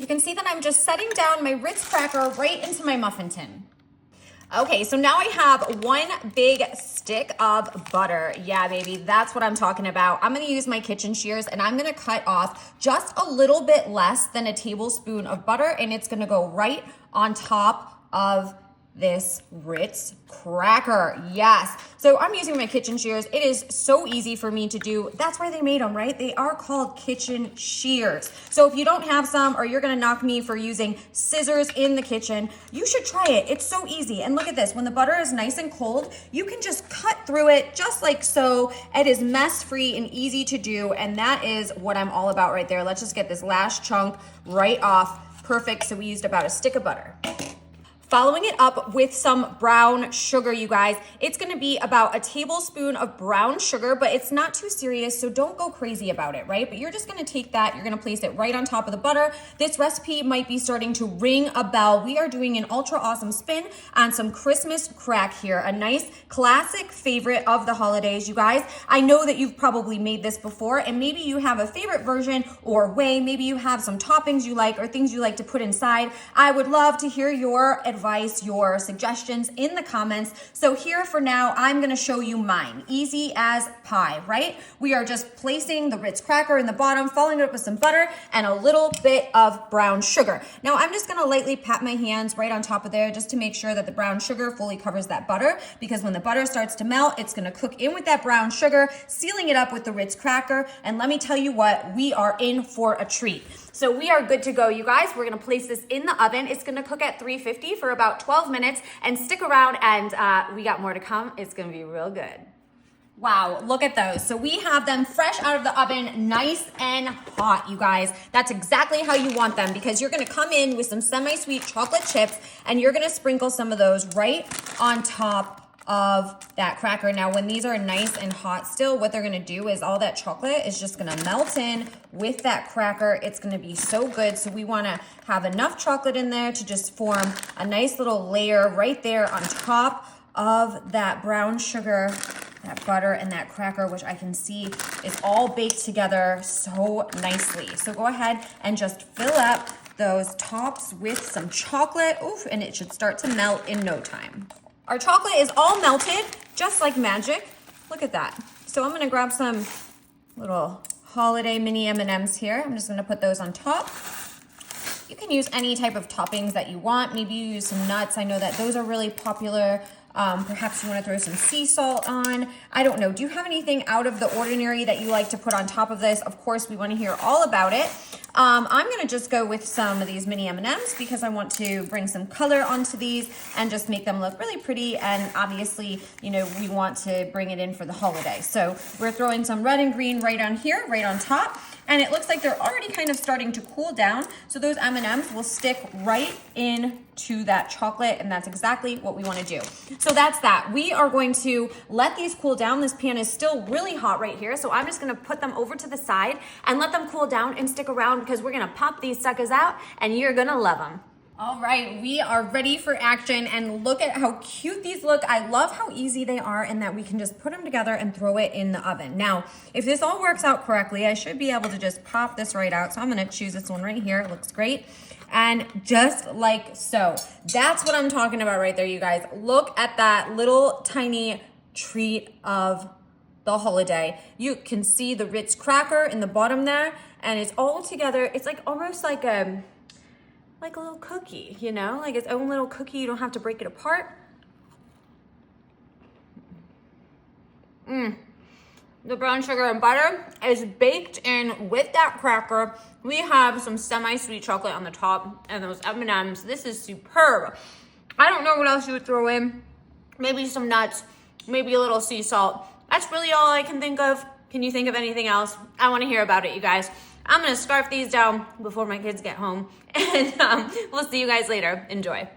You can see that I'm just setting down my Ritz cracker right into my muffin tin. Okay, so now I have one big stick of butter. Yeah, baby, that's what I'm talking about. I'm gonna use my kitchen shears and I'm gonna cut off just a little bit less than a tablespoon of butter, and it's gonna go right on top of this Ritz cracker. Yes. So I'm using my kitchen shears. It is so easy for me to do. That's why they made them, right? They are called kitchen shears. So if you don't have some, or you're going to knock me for using scissors in the kitchen, you should try it. It's so easy. And look at this. When the butter is nice and cold, you can just cut through it just like so. It is mess free and easy to do. And that is what I'm all about right there. Let's just get this last chunk right off. Perfect. So we used about a stick of butter. Following it up with some brown sugar, you guys. It's gonna be about a tablespoon of brown sugar, but it's not too serious, so don't go crazy about it, right? But you're just gonna take that, you're gonna place it right on top of the butter. This recipe might be starting to ring a bell. We are doing an ultra awesome spin on some Christmas crack here, a nice classic favorite of the holidays, you guys. I know that you've probably made this before, and maybe you have a favorite version or way, maybe you have some toppings you like or things you like to put inside. I would love to hear your advice, your suggestions in the comments. So here for now, I'm gonna show you mine. Easy as pie, right? We are just placing the Ritz cracker in the bottom, following it up with some butter and a little bit of brown sugar. Now I'm just gonna lightly pat my hands right on top of there just to make sure that the brown sugar fully covers that butter, because when the butter starts to melt, it's gonna cook in with that brown sugar, sealing it up with the Ritz cracker. And let me tell you what, we are in for a treat. So we are good to go, you guys. We're gonna place this in the oven. It's gonna cook at 350 for about 12 minutes, and stick around, and we got more to come. It's gonna be real good. Wow, look at those. So we have them fresh out of the oven, nice and hot, you guys. That's exactly how you want them, because you're gonna come in with some semi-sweet chocolate chips, and you're gonna sprinkle some of those right on top of that cracker. Now, when these are nice and hot still, what they're gonna do is all that chocolate is just gonna melt in with that cracker. It's gonna be so good. So we wanna have enough chocolate in there to just form a nice little layer right there on top of that brown sugar, that butter, and that cracker, which I can see is all baked together so nicely. So go ahead and just fill up those tops with some chocolate. Oof, and it should start to melt in no time. Our chocolate is all melted, just like magic. Look at that. So I'm gonna grab some little holiday mini M&Ms here. I'm just gonna put those on top. You can use any type of toppings that you want. Maybe you use some nuts. I know that those are really popular. Perhaps you want to throw some sea salt on. I don't know. Do you have anything out of the ordinary that you like to put on top of this? Of course, we want to hear all about it. I'm going to just go with some of these mini M&Ms because I want to bring some color onto these and just make them look really pretty. And obviously, you know, we want to bring it in for the holiday. So we're throwing some red and green right on here, right on top. And it looks like they're already kind of starting to cool down. So those M&Ms will stick right into that chocolate, and that's exactly what we want to do. So that's that. We are going to let these cool down. This pan is still really hot right here. So I'm just going to put them over to the side and let them cool down and stick around, because we're going to pop these suckers out and you're going to love them. All right, we are ready for action, and look at how cute these look. I love how easy they are and that we can just put them together and throw it in the oven. Now, if this all works out correctly, I should be able to just pop this right out. So I'm gonna choose this one right here. It looks great. And just like so. That's what I'm talking about right there, you guys. Look at that little tiny treat of the holiday. You can see the Ritz cracker in the bottom there, and it's all together. It's like almost like a little cookie, you know, like its own little cookie. You don't have to break it apart. The brown sugar and butter is baked in with that cracker. We have some semi-sweet chocolate on the top and those M&Ms. This is superb. I don't know what else you would throw in. Maybe some nuts, maybe a little sea salt. That's really all I can think of. Can you think of anything else? I want to hear about it, you guys. I'm going to scarf these down before my kids get home, and we'll see you guys later. Enjoy.